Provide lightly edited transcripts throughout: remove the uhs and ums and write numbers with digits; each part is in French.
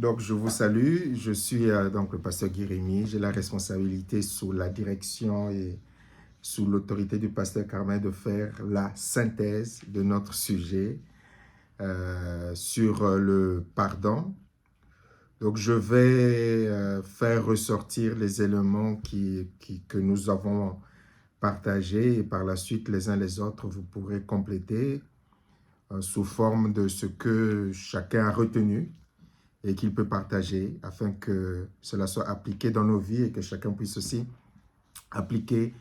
Donc, je vous salue. Je suis donc le pasteur Guy Rémy. J'ai la responsabilité sous la direction et sous l'autorité du pasteur Carmen de faire la synthèse de notre sujet sur le pardon. Donc, je vais faire ressortir les éléments que nous avons partagés et par la suite, les uns les autres, vous pourrez compléter sous forme de ce que chacun a retenu et qu'il peut partager afin que cela soit appliqué dans nos vies et que chacun puisse aussi appliquer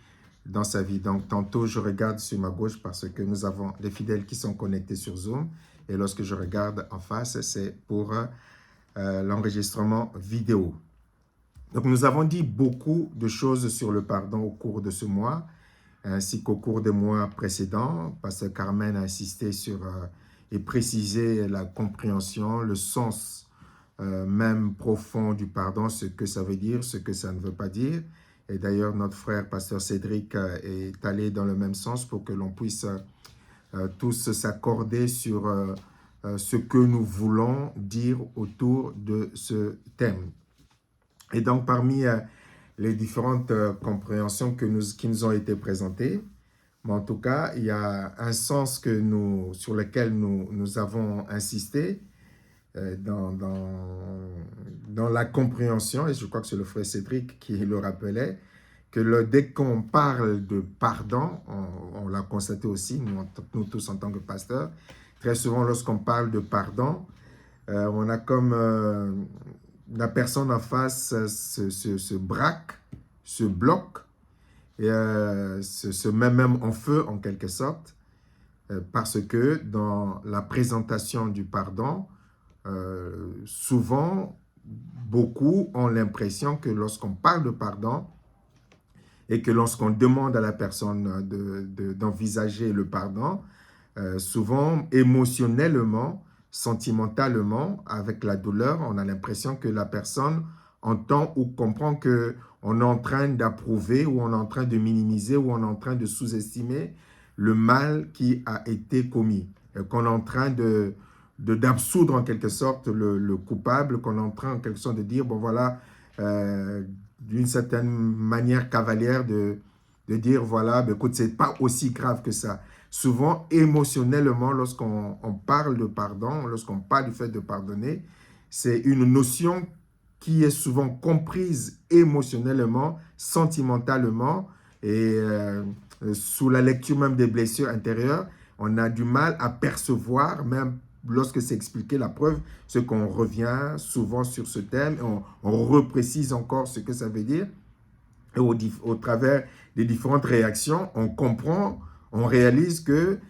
dans sa vie. Donc, tantôt, je regarde sur ma gauche parce que nous avons des fidèles qui sont connectés sur Zoom. Et lorsque je regarde en face, c'est pour l'enregistrement vidéo. Donc, nous avons dit beaucoup de choses sur le pardon au cours de ce mois, ainsi qu'au cours des mois précédents. Pasteur Carmen a insisté sur et précisé la compréhension, le sens même profond du pardon, ce que ça veut dire, ce que ça ne veut pas dire. Et d'ailleurs, notre frère, pasteur Cédric, est allé dans le même sens pour que l'on puisse tous s'accorder sur ce que nous voulons dire autour de ce thème. Et donc, parmi les différentes compréhensions qui nous ont été présentées, mais en tout cas, il y a un sens sur lequel nous avons insisté, dans la compréhension, et je crois que c'est le frère Cédric qui le rappelait, que dès qu'on parle de pardon, on l'a constaté aussi, nous tous en tant que pasteurs, très souvent lorsqu'on parle de pardon, on a comme la personne en face se braque, se bloque, et se met même en feu en quelque sorte, parce que dans la présentation du pardon, souvent, beaucoup ont l'impression que lorsqu'on parle de pardon et que lorsqu'on demande à la personne d'envisager le pardon, souvent émotionnellement, sentimentalement, avec la douleur, on a l'impression que la personne entend ou comprend qu'on est en train d'approuver ou on est en train de minimiser ou on est en train de sous-estimer le mal qui a été commis, qu'on est en train d'absoudre en quelque sorte le coupable, qu'on est en train en quelque sorte de dire, bon voilà, d'une certaine manière cavalière de dire, voilà, ben, écoute, c'est pas aussi grave que ça. Souvent, émotionnellement, lorsqu'on parle de pardon, lorsqu'on parle du fait de pardonner, c'est une notion qui est souvent comprise émotionnellement, sentimentalement, et sous la lecture même des blessures intérieures, on a du mal à percevoir, même lorsque c'est expliqué, la preuve, c'est qu'on revient souvent sur ce thème, on reprécise encore ce que ça veut dire, et au travers des différentes réactions, on comprend, on réalise que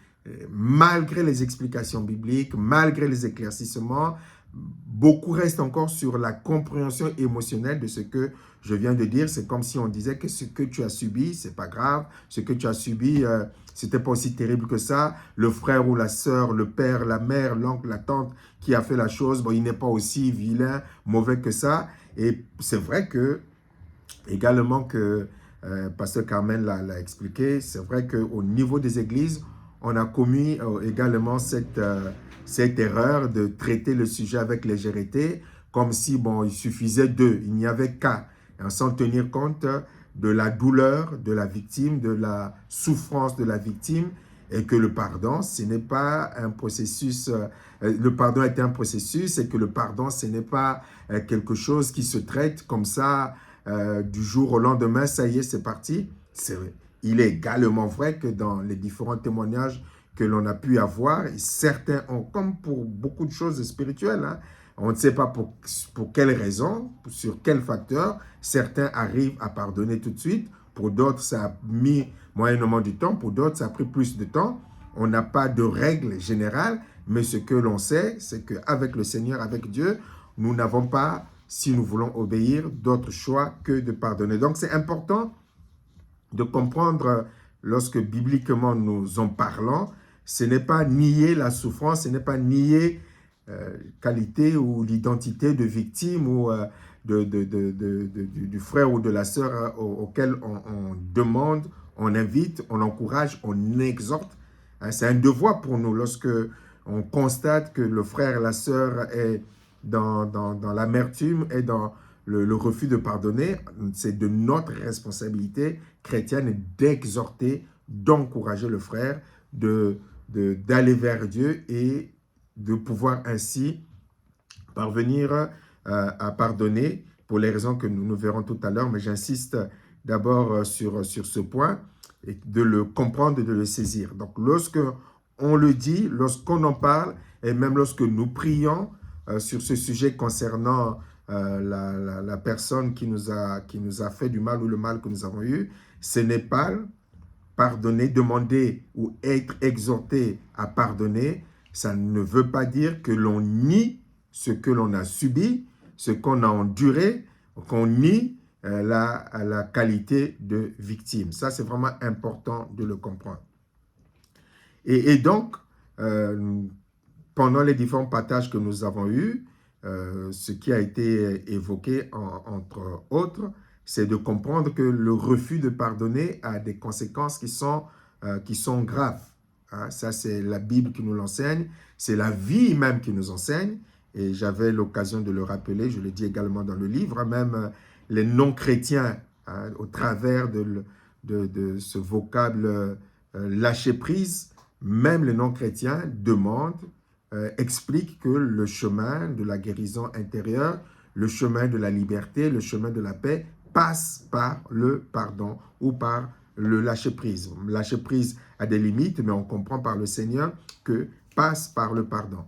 malgré les explications bibliques, malgré les éclaircissements, beaucoup restent encore sur la compréhension émotionnelle de ce que je viens de dire. C'est comme si on disait que ce que tu as subi, c'est pas grave. Ce que tu as subi, c'était pas aussi terrible que ça. Le frère ou la sœur, le père, la mère, l'oncle, la tante qui a fait la chose, bon, il n'est pas aussi vilain, mauvais que ça. Et c'est vrai que également que Pasteur Carmen l'a expliqué, c'est vrai qu'au niveau des églises, on a commis également cette erreur de traiter le sujet avec légèreté, comme si, bon, il suffisait d'eux, il n'y avait qu'à, sans tenir compte de la douleur de la victime, de la souffrance de la victime, et que le pardon, ce n'est pas un processus, le pardon est un processus, et que le pardon, ce n'est pas quelque chose qui se traite comme ça, du jour au lendemain, ça y est, c'est parti. Il est également vrai que dans les différents témoignages que l'on a pu avoir, certains ont, comme pour beaucoup de choses spirituelles, hein, on ne sait pas pour quelle raison, sur quel facteur, certains arrivent à pardonner tout de suite, pour d'autres, ça a mis moyennement du temps, pour d'autres, ça a pris plus de temps. On n'a pas de règle générale, mais ce que l'on sait, c'est qu'avec le Seigneur, avec Dieu, nous n'avons pas, si nous voulons obéir, d'autre choix que de pardonner. Donc, c'est important de comprendre, lorsque bibliquement nous en parlons, ce n'est pas nier la souffrance, ce n'est pas nier qualité ou l'identité de victime ou du frère ou de la sœur auquel on demande, on invite, on encourage, on exhorte. C'est un devoir pour nous lorsque on constate que le frère et la sœur est dans l'amertume et dans le refus de pardonner. C'est de notre responsabilité chrétienne d'exhorter, d'encourager le frère, d'aller vers Dieu et de pouvoir ainsi parvenir à pardonner pour les raisons que nous verrons tout à l'heure, mais j'insiste d'abord sur ce point, et de le comprendre et de le saisir. Donc, lorsque on le dit, lorsqu'on en parle, et même lorsque nous prions sur ce sujet concernant la personne qui nous a fait du mal ou le mal que nous avons eu, ce n'est pas pardonner, demander ou être exhorté à pardonner. Ça ne veut pas dire que l'on nie ce que l'on a subi, ce qu'on a enduré, qu'on nie la qualité de victime. Ça, c'est vraiment important de le comprendre. Et donc, pendant les différents partages que nous avons eus, ce qui a été évoqué, entre autres, c'est de comprendre que le refus de pardonner a des conséquences qui sont graves. Hein, ça, c'est la Bible qui nous l'enseigne, c'est la vie même qui nous enseigne, et j'avais l'occasion de le rappeler, je le dis également dans le livre, même les non-chrétiens, hein, au travers de ce vocable lâcher prise, même les non-chrétiens demandent, expliquent que le chemin de la guérison intérieure, le chemin de la liberté, le chemin de la paix passe par le pardon ou par le lâcher-prise. Lâcher-prise a des limites, mais on comprend par le Seigneur que passe par le pardon.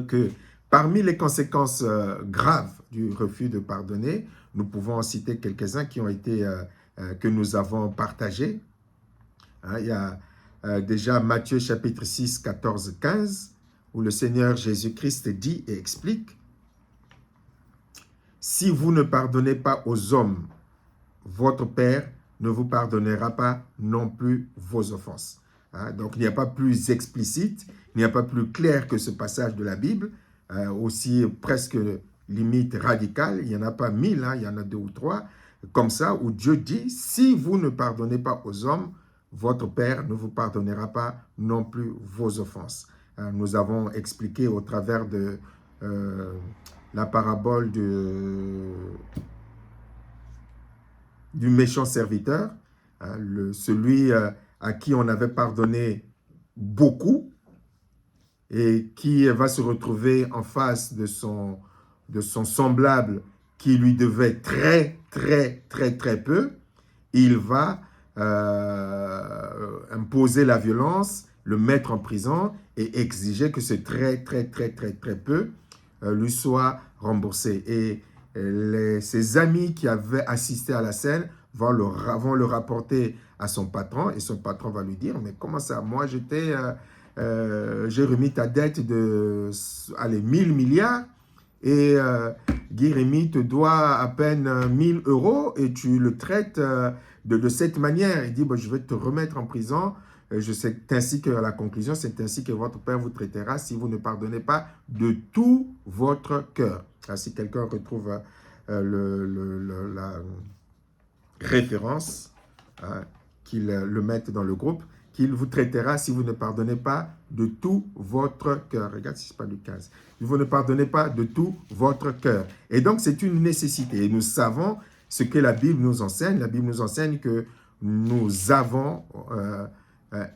Que parmi les conséquences graves du refus de pardonner, nous pouvons en citer quelques-uns qui ont été, que nous avons partagés. Hein, il y a déjà Matthieu chapitre 6, 14, 15, où le Seigneur Jésus-Christ dit et explique: « Si vous ne pardonnez pas aux hommes, votre Père ne vous pardonnera pas non plus vos offenses. » Hein, donc, il n'y a pas plus explicite, il n'y a pas plus clair que ce passage de la Bible, aussi presque limite radicale. Il n'y en a pas 1000, hein, il y en a 2 ou 3, comme ça, où Dieu dit: « Si vous ne pardonnez pas aux hommes, votre Père ne vous pardonnera pas non plus vos offenses. » Nous avons expliqué au travers de la parabole du méchant serviteur, hein, celui à qui on avait pardonné beaucoup et qui va se retrouver en face de son semblable qui lui devait très peu. Il va imposer la violence, le mettre en prison et exiger que ce très peu lui soit remboursé. Et ses amis qui avaient assisté à la scène vont le rapporter à son patron, et son patron va lui dire: « Mais comment ça, moi j'ai remis ta dette de 1000 milliards et Guy Rémy te doit à peine 1000 euros et tu le traites de cette manière. » Il dit: « Je vais te remettre en prison. C'est ainsi que, à la conclusion, c'est ainsi que votre Père vous traitera si vous ne pardonnez pas de tout votre cœur. » Si quelqu'un retrouve la référence, qu'il le mette dans le groupe, qu'il vous traitera si vous ne pardonnez pas de tout votre cœur. Regarde si ce n'est pas du 15. Si vous ne pardonnez pas de tout votre cœur. Et donc, c'est une nécessité. Et nous savons ce que la Bible nous enseigne. La Bible nous enseigne que nous avons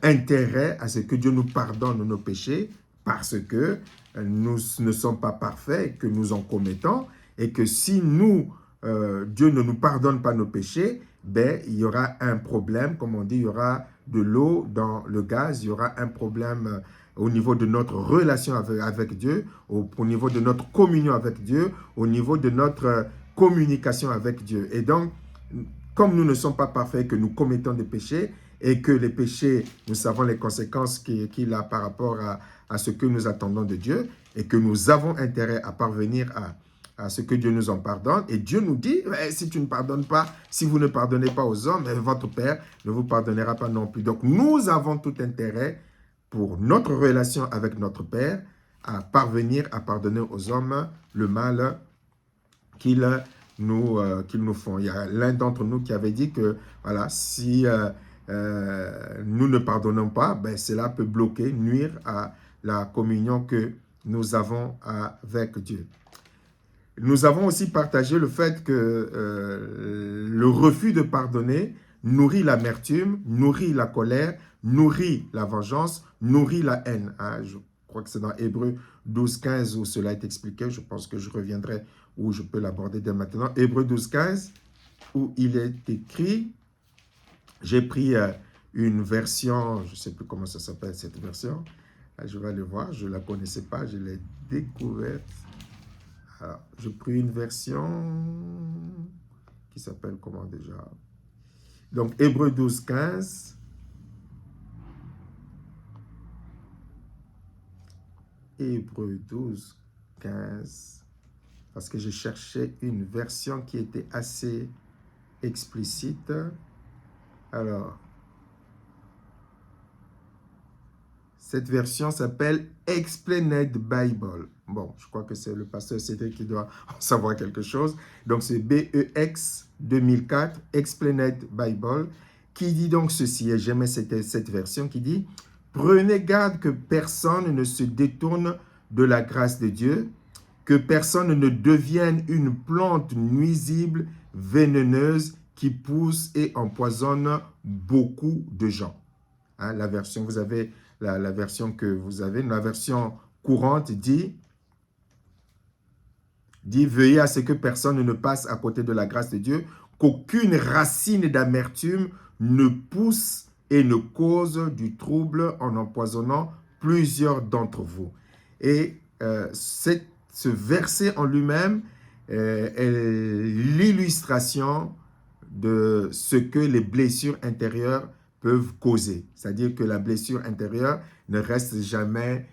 intérêt à ce que Dieu nous pardonne nos péchés, parce que nous ne sommes pas parfaits, que nous en commettons, et que si Dieu ne nous pardonne pas nos péchés, ben, il y aura un problème, comme on dit, il y aura de l'eau dans le gaz, il y aura un problème au niveau de notre relation avec Dieu, au niveau de notre communion avec Dieu, au niveau de notre communication avec Dieu. Et donc, comme nous ne sommes pas parfaits, que nous commettons des péchés, et que les péchés, nous savons les conséquences qu'il a par rapport à ce que nous attendons de Dieu, et que nous avons intérêt à parvenir à ce que Dieu nous en pardonne. Et Dieu nous dit: « Si tu ne pardonnes pas, si vous ne pardonnez pas aux hommes, votre Père ne vous pardonnera pas non plus. » Donc, nous avons tout intérêt, pour notre relation avec notre Père, à parvenir à pardonner aux hommes le mal qu'ils nous font. Il y a l'un d'entre nous qui avait dit que, voilà, si nous ne pardonnons pas, ben, cela peut bloquer, nuire à la communion que nous avons avec Dieu. Nous avons aussi partagé le fait que le refus de pardonner nourrit l'amertume, nourrit la colère, nourrit la vengeance, nourrit la haine. Hein, je crois que c'est dans Hébreux 12, 15 où cela est expliqué. Je pense que je reviendrai où je peux l'aborder dès maintenant. Hébreux 12, 15 où il est écrit, j'ai pris une version, je ne sais plus comment ça s'appelle cette version, je vais aller voir, je ne la connaissais pas, je l'ai découverte. Alors, j'ai pris une version qui s'appelle comment déjà? Donc, Hébreux 12, 15. Hébreux 12, 15. Parce que j'ai cherché une version qui était assez explicite. Alors, cette version s'appelle Explained Bible. Bon, je crois que c'est le pasteur Cédric qui doit en savoir quelque chose. Donc, c'est BEX 2004, Explained Bible, qui dit donc ceci, et j'aimais cette version qui dit « Prenez garde que personne ne se détourne de la grâce de Dieu, que personne ne devienne une plante nuisible, vénéneuse, qui pousse et empoisonne beaucoup de gens. » Hein, la version, vous avez la version que vous avez, la version courante dit veillez à ce que personne ne passe à côté de la grâce de Dieu, qu'aucune racine d'amertume ne pousse et ne cause du trouble en empoisonnant plusieurs d'entre vous. Et ce verset en lui-même est l'illustration de ce que les blessures intérieures peuvent causer. C'est-à-dire que la blessure intérieure ne reste jamais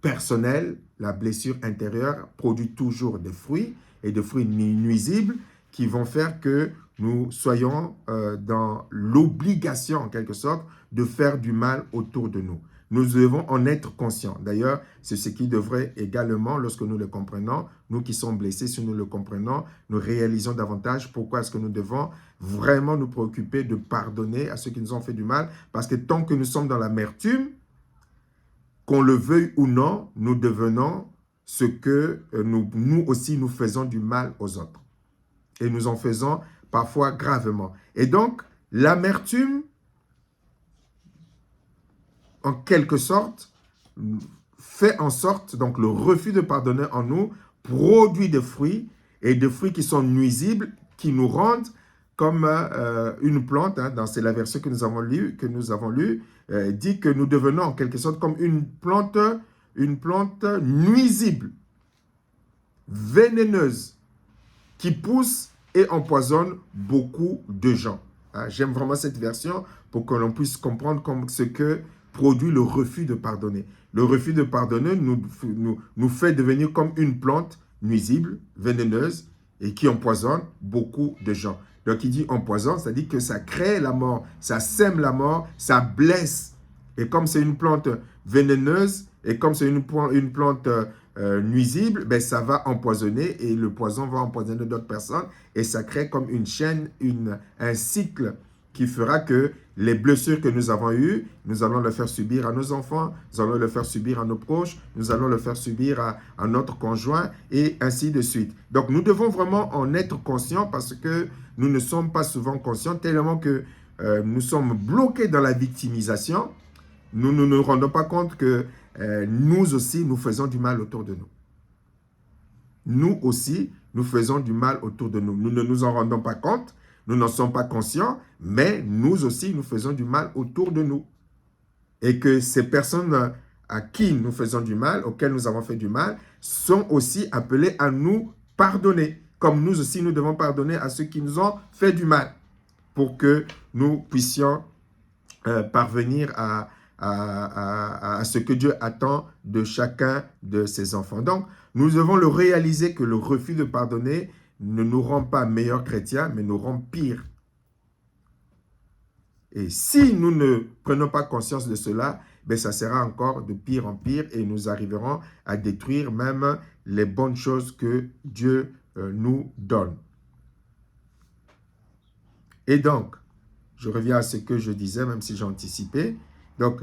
personnelle. La blessure intérieure produit toujours des fruits et des fruits nuisibles qui vont faire que nous soyons dans l'obligation, en quelque sorte, de faire du mal autour de nous. Nous devons en être conscients. D'ailleurs, c'est ce qui devrait également, lorsque nous le comprenons, nous qui sommes blessés, si nous le comprenons, nous réalisons davantage pourquoi est-ce que nous devons vraiment nous préoccuper de pardonner à ceux qui nous ont fait du mal. Parce que tant que nous sommes dans l'amertume, qu'on le veuille ou non, nous devenons ce que nous aussi nous faisons du mal aux autres. Et nous en faisons parfois gravement. Et donc, l'amertume, en quelque sorte, fait en sorte, donc le refus de pardonner en nous, produit des fruits, et des fruits qui sont nuisibles, qui nous rendent comme une plante, hein, c'est la version que nous avons lue, dit que nous devenons en quelque sorte comme une plante nuisible, vénéneuse, qui pousse et empoisonne beaucoup de gens. Hein, j'aime vraiment cette version pour que l'on puisse comprendre comme ce que produit le refus de pardonner. Le refus de pardonner nous fait devenir comme une plante nuisible, vénéneuse et qui empoisonne beaucoup de gens. Donc il dit empoisonne, c'est-à-dire que ça crée la mort, ça sème la mort, ça blesse. Et comme c'est une plante vénéneuse et comme c'est une plante nuisible, ben ça va empoisonner et le poison va empoisonner d'autres personnes et ça crée comme une chaîne, un cycle qui fera que les blessures que nous avons eues, nous allons le faire subir à nos enfants, nous allons le faire subir à nos proches, nous allons le faire subir à notre conjoint et ainsi de suite. Donc nous devons vraiment en être conscients parce que nous ne sommes pas souvent conscients tellement que nous sommes bloqués dans la victimisation. Nous ne nous rendons pas compte que nous aussi, nous faisons du mal autour de nous. Nous aussi, nous faisons du mal autour de nous. Nous ne nous en rendons pas compte, nous n'en sommes pas conscients, mais nous aussi, nous faisons du mal autour de nous. Et que ces personnes à qui nous faisons du mal, auxquelles nous avons fait du mal, sont aussi appelées à nous pardonner. Comme nous aussi, nous devons pardonner à ceux qui nous ont fait du mal, pour que nous puissions parvenir à ce que Dieu attend de chacun de ses enfants. Donc, nous devons le réaliser que le refus de pardonner ne nous rend pas meilleurs chrétiens, mais nous rend pires. Et si nous ne prenons pas conscience de cela, ben ça sera encore de pire en pire et nous arriverons à détruire même les bonnes choses que Dieu nous donne. Et donc, je reviens à ce que je disais, même si j'ai anticipé. Donc,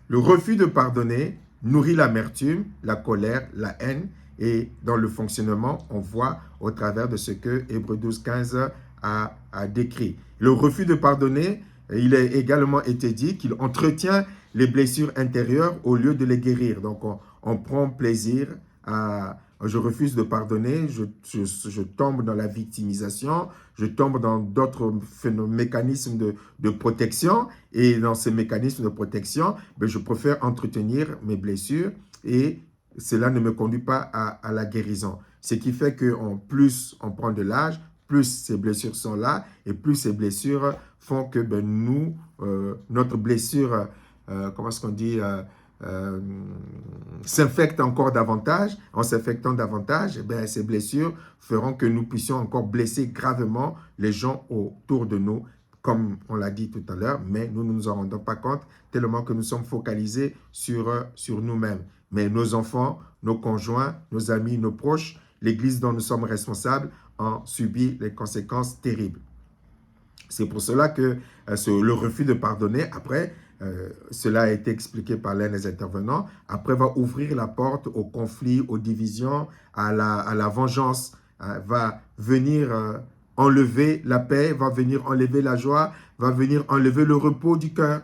le refus de pardonner nourrit l'amertume, la colère, la haine. Et dans le fonctionnement, on voit au travers de ce que Hébreux 12:15 a décrit. Le refus de pardonner, il a également été dit qu'il entretient les blessures intérieures au lieu de les guérir. Donc, on prend plaisir à... Je refuse de pardonner, je tombe dans la victimisation, je tombe dans d'autres mécanismes de protection. Et dans ces mécanismes de protection, je préfère entretenir mes blessures et cela ne me conduit pas à la guérison. Ce qui fait que plus on prend de l'âge, plus ces blessures sont là et plus ces blessures font que notre blessure, comment est-ce qu'on dit, s'infecte encore davantage. En s'infectant davantage, ces blessures feront que nous puissions encore blesser gravement les gens autour de nous, comme on l'a dit tout à l'heure, mais nous ne nous en rendons pas compte tellement que nous sommes focalisés sur nous-mêmes. Mais nos enfants, nos conjoints, nos amis, nos proches, l'Église dont nous sommes responsables en subit les conséquences terribles. C'est pour cela que le refus de pardonner, après, cela a été expliqué par l'un des intervenants, après va ouvrir la porte au conflit, aux divisions, à la vengeance, va venir enlever la paix, va venir enlever la joie, va venir enlever le repos du cœur.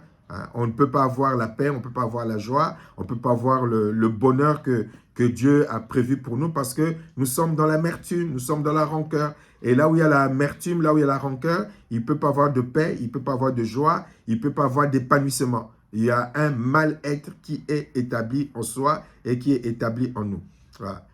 On ne peut pas avoir la paix, on ne peut pas avoir la joie, on ne peut pas avoir le bonheur que Dieu a prévu pour nous parce que nous sommes dans l'amertume, nous sommes dans la rancœur. Et là où il y a l'amertume, là où il y a la rancœur, il ne peut pas avoir de paix, il ne peut pas avoir de joie, il ne peut pas avoir d'épanouissement. Il y a un mal-être qui est établi en soi et qui est établi en nous. Voilà.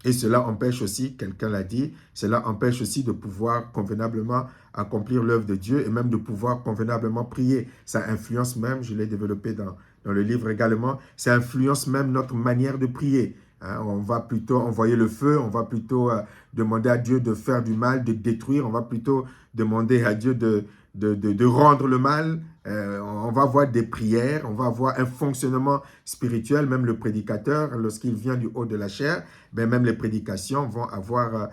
Et cela empêche aussi, quelqu'un l'a dit, cela empêche aussi de pouvoir convenablement accomplir l'œuvre de Dieu et même de pouvoir convenablement prier. Ça influence même, je l'ai développé dans le livre également, ça influence même notre manière de prier. On va plutôt envoyer le feu, on va plutôt demander à Dieu de faire du mal, de détruire, on va plutôt demander à Dieu de rendre le mal. On va avoir des prières, on va avoir un fonctionnement spirituel, même le prédicateur, lorsqu'il vient du haut de la chair, même les prédications vont avoir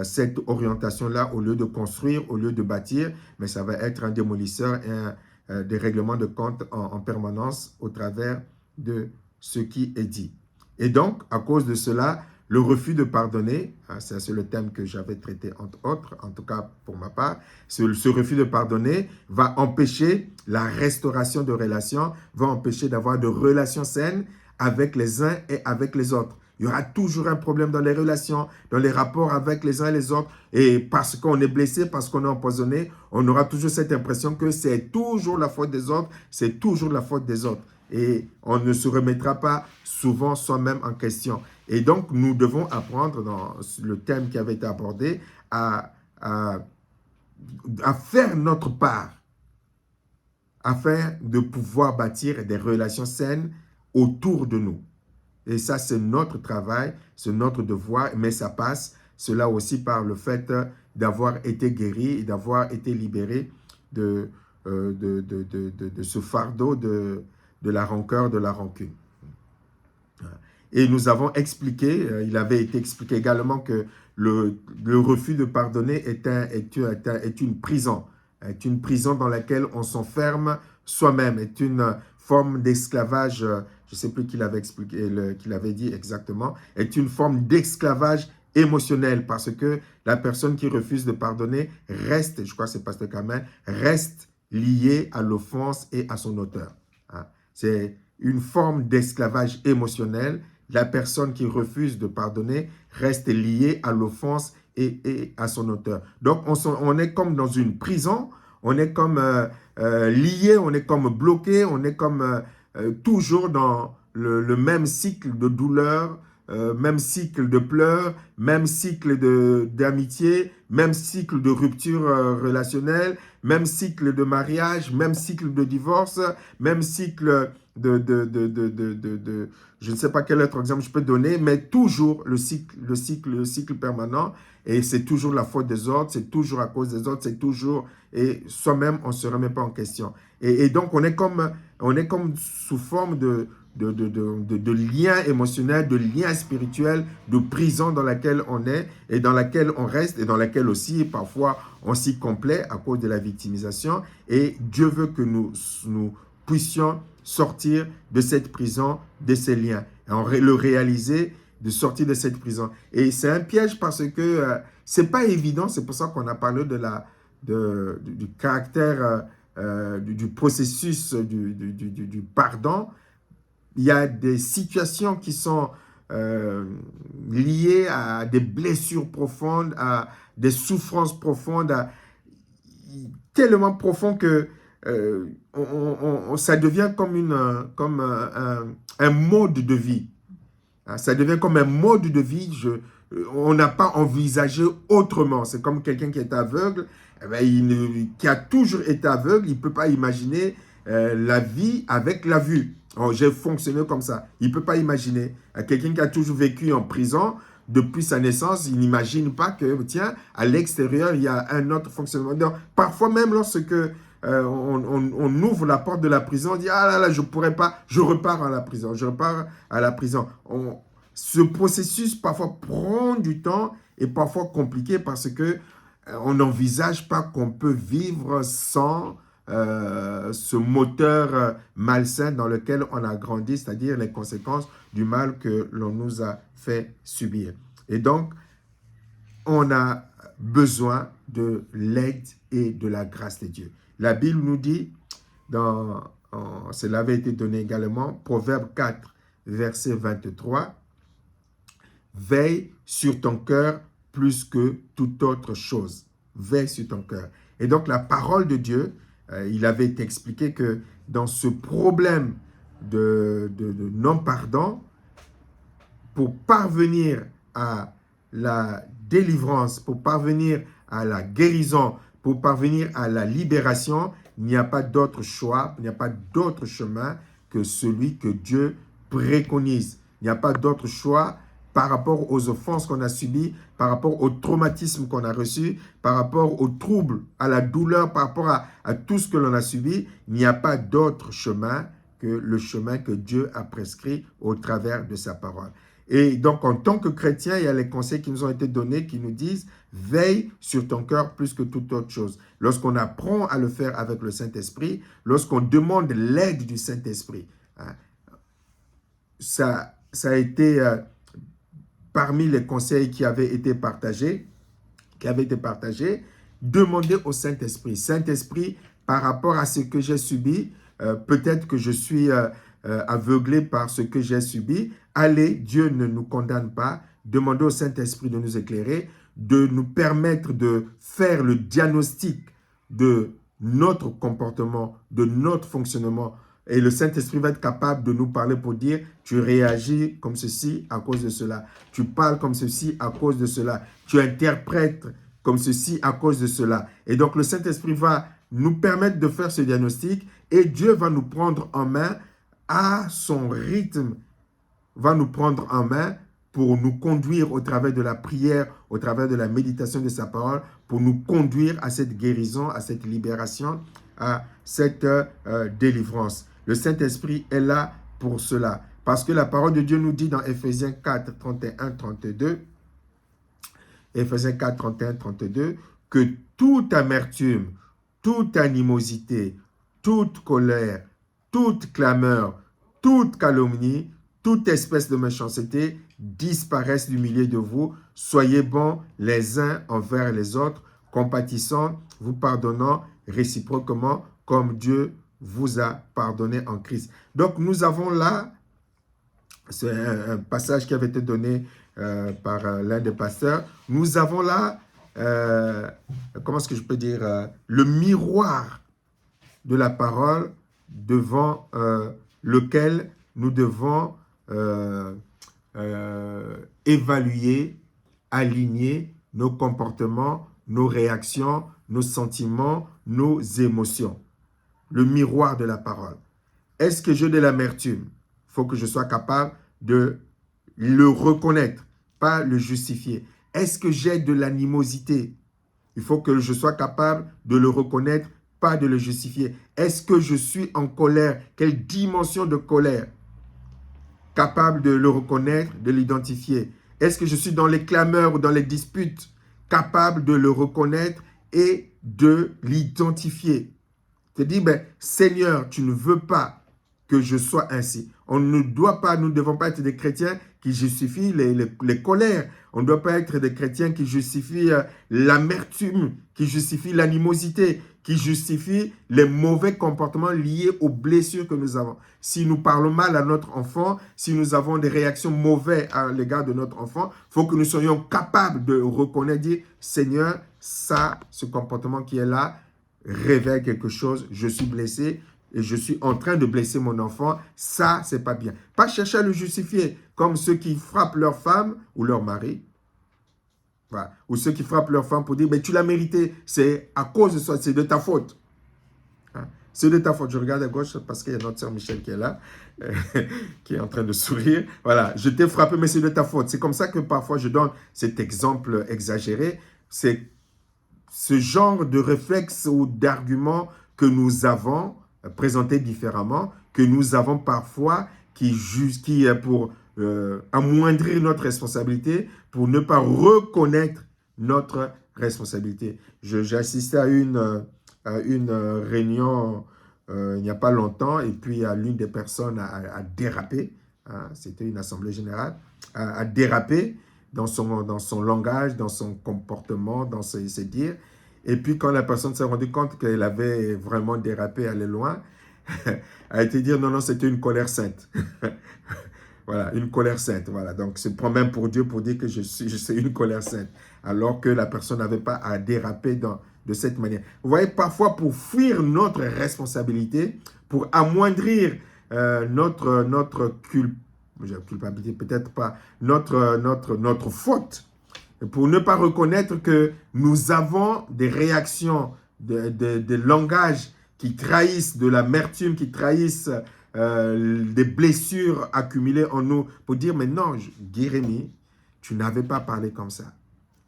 cette orientation-là au lieu de construire, au lieu de bâtir, mais ça va être un démolisseur et des règlements de compte en permanence au travers de ce qui est dit. Et donc, à cause de cela, le refus de pardonner, c'est le thème que j'avais traité entre autres, en tout cas pour ma part, ce refus de pardonner va empêcher la restauration de relations, va empêcher d'avoir de relations saines avec les uns et avec les autres. Il y aura toujours un problème dans les relations, dans les rapports avec les uns et les autres. Et parce qu'on est blessé, parce qu'on est empoisonné, on aura toujours cette impression que c'est toujours la faute des autres, c'est toujours la faute des autres. Et on ne se remettra pas souvent soi-même en question. Et donc, nous devons apprendre dans le thème qui avait été abordé à faire notre part afin de pouvoir bâtir des relations saines autour de nous. Et ça, c'est notre travail, c'est notre devoir, mais ça passe, cela aussi par le fait d'avoir été guéri et d'avoir été libéré de ce fardeau de la rancœur, de la rancune. Et nous avons expliqué, il avait été expliqué également que le refus de pardonner est une prison. Est une prison dans laquelle on s'enferme soi-même, est une forme d'esclavage, je ne sais plus qui l'avait expliqué, qui l'avait dit exactement, est une forme d'esclavage émotionnel parce que la personne qui refuse de pardonner reste, je crois que c'est Pasteur Kamel, reste liée à l'offense et à son auteur. C'est une forme d'esclavage émotionnel. La personne qui refuse de pardonner reste liée à l'offense et à son auteur. Donc, on est comme dans une prison, on est comme lié, on est comme bloqué, on est comme toujours dans le même cycle de douleur, même cycle de pleurs, même cycle d'amitié, même cycle de rupture relationnelle, même cycle de mariage, même cycle de divorce, même cycle je ne sais pas quel autre exemple je peux donner, mais toujours le cycle permanent, et c'est toujours la faute des autres, c'est toujours à cause des autres, c'est toujours, et soi-même, on ne se remet pas en question. Et donc, on est comme sous forme de lien émotionnel, de lien spirituel, de prison dans laquelle on est et dans laquelle on reste et dans laquelle aussi parfois on s'y complaît à cause de la victimisation. Et Dieu veut que nous puissions sortir de cette prison, de ces liens. Et le réaliser, de sortir de cette prison. Et c'est un piège parce que c'est pas évident. C'est pour ça qu'on a parlé du caractère, du processus du pardon. Il y a des situations qui sont liées à des blessures profondes, à des souffrances profondes, tellement profondes que ça devient comme un mode de vie. Ça devient comme un mode de vie. On n'a pas envisagé autrement. C'est comme quelqu'un qui est aveugle, qui a toujours été aveugle, il ne peut pas imaginer la vie avec la vue. J'ai fonctionné comme ça. Il ne peut pas imaginer. Quelqu'un qui a toujours vécu en prison, depuis sa naissance, il n'imagine pas que, tiens, à l'extérieur, il y a un autre fonctionnement. Donc, parfois même lorsque on ouvre la porte de la prison, on dit, ah là là, je ne pourrais pas, je repars à la prison, je repars à la prison. Ce processus, parfois, prend du temps et parfois compliqué parce que on n'envisage pas qu'on peut vivre sans ce moteur malsain dans lequel on a grandi, c'est-à-dire les conséquences du mal que l'on nous a fait subir. Et donc, on a besoin de l'aide et de la grâce de Dieu. La Bible nous dit, cela avait été donné également, Proverbe 4, verset 23, « Veille sur ton cœur plus que toute autre chose. » Veille sur ton cœur. Et donc, la parole de Dieu, il avait été expliqué que dans ce problème de non-pardon, pour parvenir à la délivrance, pour parvenir à la guérison, pour parvenir à la libération, il n'y a pas d'autre choix, il n'y a pas d'autre chemin que celui que Dieu préconise. Il n'y a pas d'autre choix par rapport aux offenses qu'on a subies, par rapport au traumatisme qu'on a reçu, par rapport aux troubles, à la douleur, par rapport à tout ce que l'on a subi. Il n'y a pas d'autre chemin que le chemin que Dieu a prescrit au travers de sa parole. Et donc, en tant que chrétien, il y a les conseils qui nous ont été donnés qui nous disent « Veille sur ton cœur plus que toute autre chose ». Lorsqu'on apprend à le faire avec le Saint-Esprit, lorsqu'on demande l'aide du Saint-Esprit, hein, ça a été parmi les conseils qui avaient été partagés, demandez au Saint-Esprit. Saint-Esprit, par rapport à ce que j'ai subi, peut-être que je suis aveuglé par ce que j'ai subi. Allez, Dieu ne nous condamne pas. Demandez au Saint-Esprit de nous éclairer, de nous permettre de faire le diagnostic de notre comportement, de notre fonctionnement. Et le Saint-Esprit va être capable de nous parler pour dire, tu réagis comme ceci à cause de cela. Tu parles comme ceci à cause de cela. Tu interprètes comme ceci à cause de cela. Et donc, le Saint-Esprit va nous permettre de faire ce diagnostic et Dieu va nous prendre en main à son rythme, va nous prendre en main pour nous conduire au travers de la prière, au travers de la méditation de sa parole, pour nous conduire à cette guérison, à cette libération, à cette délivrance. Le Saint-Esprit est là pour cela. Parce que la parole de Dieu nous dit dans Éphésiens 4, 31, 32, Éphésiens 4, 31, 32, que toute amertume, toute animosité, toute colère, toute clameur, toute calomnie, toute espèce de méchanceté disparaissent du milieu de vous. Soyez bons les uns envers les autres, compatissants, vous pardonnant réciproquement comme Dieu vous a pardonné en Christ. Donc nous avons là, c'est un passage qui avait été donné par l'un des pasteurs, nous avons là, comment est-ce que je peux dire, le miroir de la parole devant lequel nous devons évaluer, aligner nos comportements, nos réactions, nos sentiments, nos émotions. Le miroir de la parole. Est-ce que j'ai de l'amertume? Il faut que je sois capable de le reconnaître, pas le justifier. Est-ce que j'ai de l'animosité? Il faut que je sois capable de le reconnaître, pas de le justifier. Est-ce que je suis en colère? Quelle dimension de colère? Capable de le reconnaître, de l'identifier. Est-ce que je suis dans les clameurs ou dans les disputes? Capable de le reconnaître et de l'identifier. Tu te dis, ben, Seigneur, tu ne veux pas que je sois ainsi. On ne doit pas, nous ne devons pas être des chrétiens qui justifient les colères. On ne doit pas être des chrétiens qui justifient l'amertume, qui justifient l'animosité, qui justifient les mauvais comportements liés aux blessures que nous avons. Si nous parlons mal à notre enfant, si nous avons des réactions mauvaises à l'égard de notre enfant, il faut que nous soyons capables de reconnaître, dire, Seigneur, ça, ce comportement qui est là, révèle quelque chose, je suis blessé et je suis en train de blesser mon enfant, ça, c'est pas bien. Pas chercher à le justifier, comme ceux qui frappent leur femme ou leur mari, voilà. Ou ceux qui frappent leur femme pour dire, mais tu l'as mérité, c'est à cause de ça, c'est de ta faute. Hein? C'est de ta faute. Je regarde à gauche parce qu'il y a notre sœur Michel qui est là, qui est en train de sourire. Voilà, je t'ai frappé, mais c'est de ta faute. C'est comme ça que parfois je donne cet exemple exagéré. C'est ce genre de réflexe ou d'argument que nous avons présenté différemment, que nous avons parfois qui pour amoindrir notre responsabilité, pour ne pas reconnaître notre responsabilité. J'ai assisté à une réunion il n'y a pas longtemps, et puis l'une des personnes a dérapé, hein, c'était une assemblée générale, a dérapé dans son langage, dans son comportement, dans ses dires. Et puis quand la personne s'est rendue compte qu'elle avait vraiment dérapé, allé loin, elle a été dire non, c'était une colère sainte. Voilà, une colère sainte. Voilà. Donc, se prend même pour Dieu pour dire que je suis une colère sainte, alors que la personne n'avait pas à déraper de cette manière. Vous voyez, parfois, pour fuir notre responsabilité, pour amoindrir notre culpabilité, peut-être pas, notre faute, pour ne pas reconnaître que nous avons des réactions, des langages qui trahissent de l'amertume, qui trahissent des blessures accumulées en nous, pour dire, mais non, Guérémie, tu n'avais pas parlé comme ça.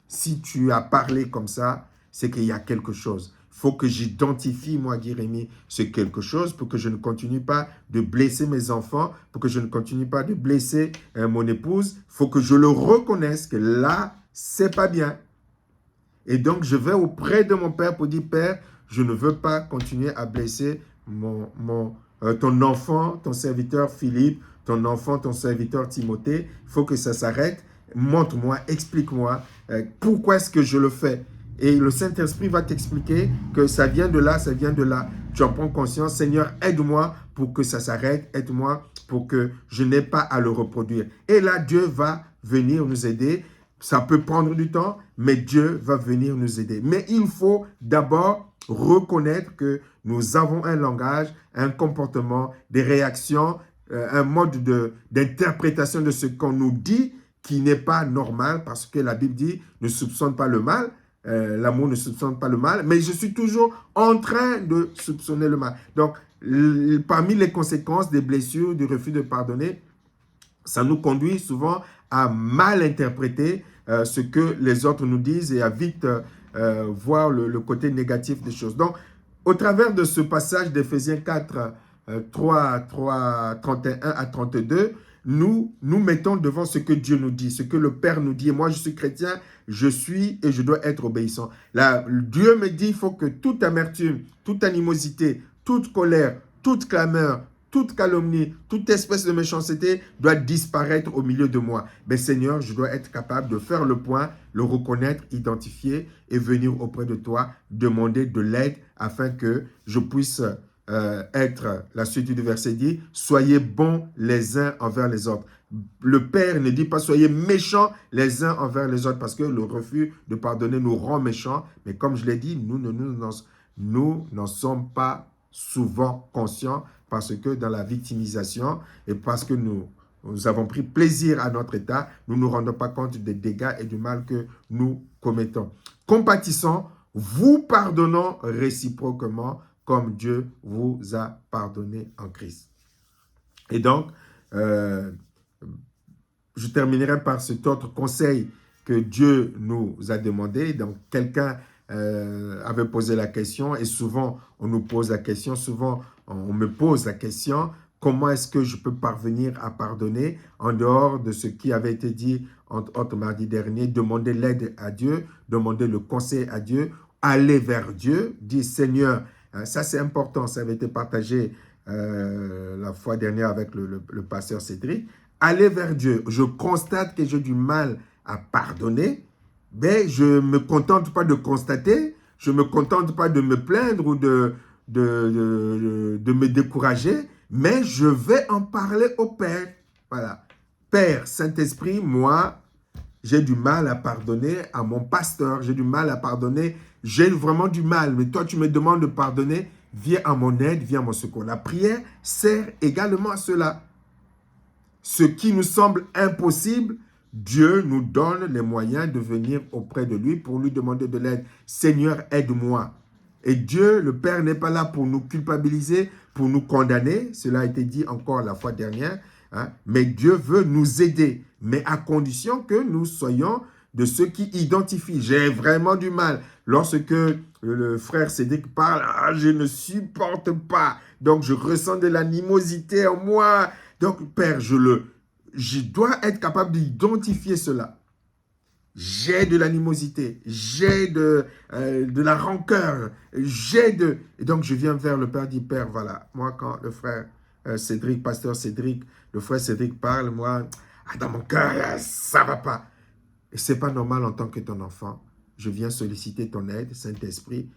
Si tu as parlé comme ça, c'est qu'il y a quelque chose. Il faut que j'identifie, moi, Guérémie, ce quelque chose pour que je ne continue pas de blesser mes enfants, pour que je ne continue pas de blesser mon épouse. Il faut que je le reconnaisse que là, c'est pas bien. Et donc, je vais auprès de mon père pour dire, Père, je ne veux pas continuer à blesser ton enfant, ton serviteur Philippe, ton enfant, ton serviteur Timothée. Il faut que ça s'arrête. Montre-moi, explique-moi pourquoi est-ce que je le fais. Et le Saint-Esprit va t'expliquer que ça vient de là, ça vient de là. Tu en prends conscience. Seigneur, aide-moi pour que ça s'arrête. Aide-moi pour que je n'ai pas à le reproduire. Et là, Dieu va venir nous aider. Ça peut prendre du temps, mais Dieu va venir nous aider. Mais il faut d'abord reconnaître que nous avons un langage, un comportement, des réactions, un mode d'interprétation de ce qu'on nous dit qui n'est pas normal, parce que la Bible dit « ne soupçonne pas le mal ». L'amour ne soupçonne pas le mal, mais je suis toujours en train de soupçonner le mal. Donc, parmi les conséquences des blessures, du refus de pardonner, ça nous conduit souvent à mal interpréter ce que les autres nous disent et à vite voir le côté négatif des choses. Donc, au travers de ce passage d'Éphésiens 4, 31 à 32, nous mettons devant ce que Dieu nous dit, ce que le Père nous dit. Et moi, je suis chrétien, je suis et je dois être obéissant. Là, Dieu me dit, il faut que toute amertume, toute animosité, toute colère, toute clameur, toute calomnie, toute espèce de méchanceté doit disparaître au milieu de moi. Mais Seigneur, je dois être capable de faire le point, le reconnaître, identifier et venir auprès de toi, demander de l'aide afin que je puisse être, la suite du verset dit, soyez bons les uns envers les autres. Le Père ne dit pas soyez méchants les uns envers les autres parce que le refus de pardonner nous rend méchants. Mais comme je l'ai dit, nous n'en sommes pas souvent conscients parce que dans la victimisation et parce que nous avons pris plaisir à notre état, nous ne nous rendons pas compte des dégâts et du mal que nous commettons. Compatissons, vous pardonnons réciproquement comme Dieu vous a pardonné en Christ. Et donc, je terminerai par cet autre conseil que Dieu nous a demandé. Donc, quelqu'un avait posé la question, et souvent, on nous pose la question, souvent, on me pose la question, comment est-ce que je peux parvenir à pardonner en dehors de ce qui avait été dit entre autres mardi dernier, demander l'aide à Dieu, demander le conseil à Dieu, aller vers Dieu, dire Seigneur, ça c'est important, ça avait été partagé la fois dernière avec le pasteur Cédric, aller vers Dieu. Je constate que j'ai du mal à pardonner, mais je ne me contente pas de constater, je ne me contente pas de me plaindre ou de me décourager, mais je vais en parler au Père. Voilà. Père, Saint-Esprit, moi, j'ai du mal à pardonner à mon pasteur, j'ai du mal à pardonner, j'ai vraiment du mal, mais toi tu me demandes de pardonner, viens à mon aide, viens à mon secours. La prière sert également à cela. Ce qui nous semble impossible, Dieu nous donne les moyens de venir auprès de lui pour lui demander de l'aide. Seigneur, aide-moi. Et Dieu, le Père, n'est pas là pour nous culpabiliser, pour nous condamner. Cela a été dit encore la fois dernière. Hein? Mais Dieu veut nous aider, mais à condition que nous soyons de ceux qui identifient. J'ai vraiment du mal. Lorsque le frère Cédric parle, je ne supporte pas. Donc, je ressens de l'animosité en moi. Donc, Père, je dois être capable d'identifier cela. J'ai de l'animosité, j'ai de la rancœur, Et donc, je viens vers le Père, dit, Père, voilà, moi, quand le frère Cédric, pasteur Cédric, le frère Cédric parle, moi, dans mon cœur, ça ne va pas. Et ce n'est pas normal en tant que ton enfant. Je viens solliciter ton aide, Saint-Esprit,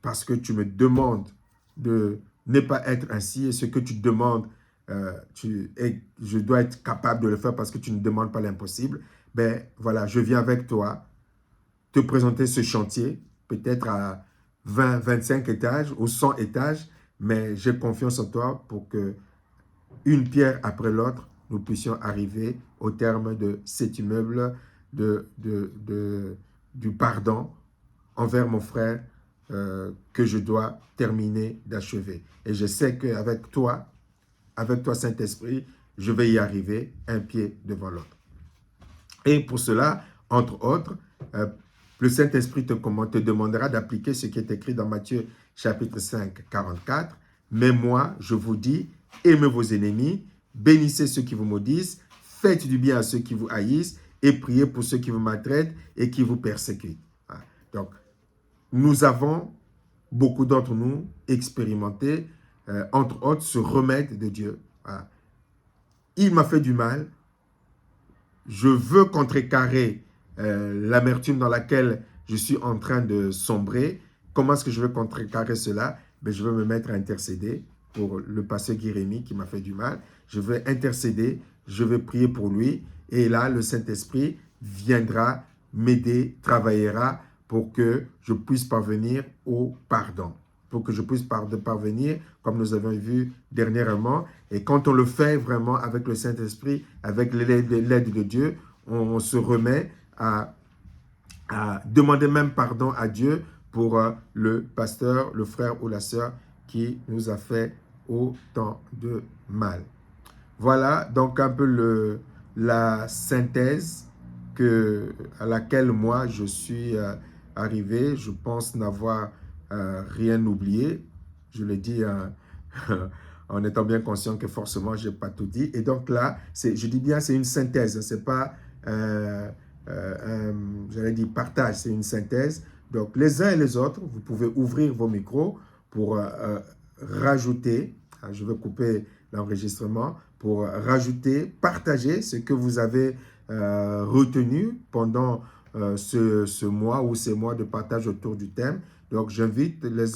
parce que tu me demandes de ne pas être ainsi, et ce que tu demandes, je dois être capable de le faire parce que tu ne demandes pas l'impossible. Ben voilà, je viens avec toi te présenter ce chantier, peut-être à 20, 25 étages ou 100 étages, mais j'ai confiance en toi pour que une pierre après l'autre, nous puissions arriver au terme de cet immeuble du pardon envers mon frère que je dois terminer d'achever. Et je sais qu'avec toi, Saint-Esprit, je vais y arriver un pied devant l'autre. Et pour cela, entre autres, le Saint-Esprit te demandera d'appliquer ce qui est écrit dans Matthieu chapitre 5, 44. Mais moi, je vous dis, aimez vos ennemis, bénissez ceux qui vous maudissent, faites du bien à ceux qui vous haïssent et priez pour ceux qui vous maltraitent et qui vous persécutent. Donc, nous avons, beaucoup d'entre nous, expérimenté, entre autres, ce remède de Dieu. Il m'a fait du mal. Je veux contrecarrer l'amertume dans laquelle je suis en train de sombrer. Comment est-ce que je veux contrecarrer cela? Je vais me mettre à intercéder pour le pasteur Guy-Rémy qui m'a fait du mal. Je vais intercéder, je vais prier pour lui. Et là, le Saint-Esprit viendra m'aider, travaillera pour que je puisse parvenir au pardon. Pour que je puisse parvenir, comme nous avons vu dernièrement. Et quand on le fait vraiment avec le Saint-Esprit, avec l'aide de Dieu, on se remet à demander même pardon à Dieu pour le pasteur, le frère ou la sœur qui nous a fait autant de mal. Voilà donc un peu la synthèse à laquelle moi je suis arrivé. Je pense n'avoir rien oublié. Je le dis en étant bien conscient que forcément je n'ai pas tout dit. Et donc là, je dis bien c'est une synthèse, ce n'est pas j'allais dire partage, c'est une synthèse. Donc les uns et les autres, vous pouvez ouvrir vos micros pour rajouter, je vais couper l'enregistrement, pour rajouter, partager ce que vous avez retenu pendant ce mois ou ces mois de partage autour du thème. Donc j'invite les uns